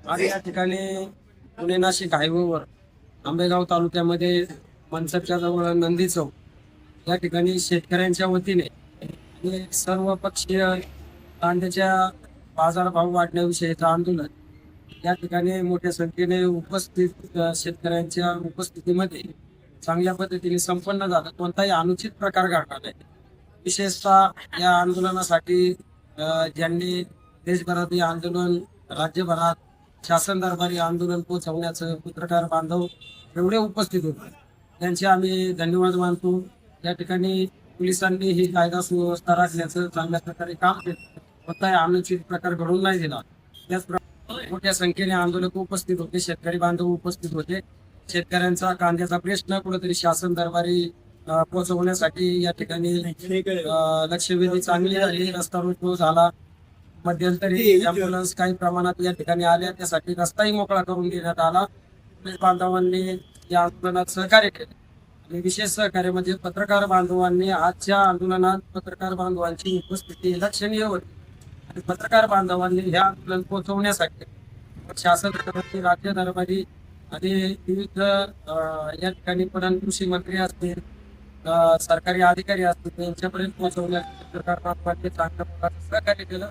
आज या ठिकाणी पुणे नाशिक हायवेवर आंबेगाव तालुक्यामध्ये मनसरच्या जवळ नंदी चौक या ठिकाणी शेतकऱ्यांच्या वतीने आणि सर्व पक्षीय कांद्याच्या बाजारभाव वाढण्याविषयीचं आंदोलन या ठिकाणी मोठ्या संख्येने उपस्थित शेतकऱ्यांच्या उपस्थितीमध्ये चांगल्या पद्धतीने संपन्न झालं. कोणताही अनुचित प्रकार घडला नाही. विशेषतः या आंदोलनासाठी ज्यांनी देशभरात हे आंदोलन, राज्यभरात शासन दरबारी आंदोलन पोहोचवण्याचं पत्रकार बांधव एवढे उपस्थित होते, त्यांचे आम्ही धन्यवाद मानतो. या ठिकाणी पोलिसांनी ही कायदा सुव्यवस्था राखण्याचं चांगल्या प्रकारे काम केलं. कोणताही अनुचित प्रकार घडून नाही दिला. त्याचप्रमाणे मोठ्या संख्येने आंदोलक उपस्थित होते, शेतकरी बांधव उपस्थित होते. शेतकऱ्यांचा कांद्याचा प्रश्न कुठेतरी शासन दरबारी पोहोचवण्यासाठी या ठिकाणी लक्षवेधी चांगली झाली. रस्ता रोको झाला. मध्यंतरी अँब्युलन्स काही प्रमाणात या ठिकाणी आल्या, त्यासाठी रस्ताही मोकळा करून देण्यात आला. पोलीस बांधवांनी या आंदोलनात सहकार्य केले आणि विशेष सहकार्य म्हणजे पत्रकार बांधवांनी आजच्या आंदोलनात पत्रकार बांधवांची उपस्थिती लक्षणीय होती आणि पत्रकार बांधवांनी हे आंदोलन पोहोचवण्यासाठी शासन दरबारी, राज्य दरबारी आणि विविध या ठिकाणी पण कृषी मंत्री असतील, सरकारी अधिकारी असतील, त्यांच्यापर्यंत पोहोचवण्यासाठी पत्रकार बांधवांनी चांगल्या प्रकारचं सहकार्य केलं.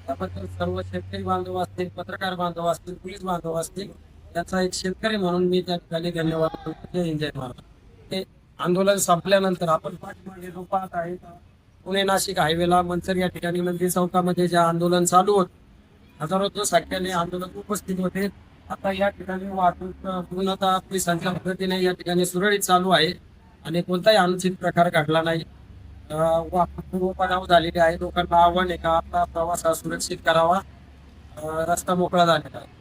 त्याबद्दल सर्व शेतकरी बांधव असतील, पत्रकार बांधव असतील, पोलीस बांधव असतील, त्याचा एक शेतकरी म्हणून मी त्या ठिकाणी धन्यवाद करतो. जय हिंद, जय महाराष्ट्र. हे आंदोलन संपल्यानंतर आपण पाठीमागे जो पाहत आहे पुणे नाशिक हायवेला मनसर या ठिकाणी नंदी चौकामध्ये जे आंदोलन चालू होते, हजारोच्या संख्येने आंदोलक उपस्थित होते. आता या ठिकाणी वाहतूक पूर्णतः पोलिसांच्या पद्धतीने या ठिकाणी सुरळीत चालू आहे आणि कोणताही अनुचित प्रकार घडला नाही. वाहतूक पूर्वपणावर झालेली आहे. लोकांना आव्हान आहे का आपला प्रवास हा सुरक्षित करावा. रस्ता मोकळा झालेला आहे.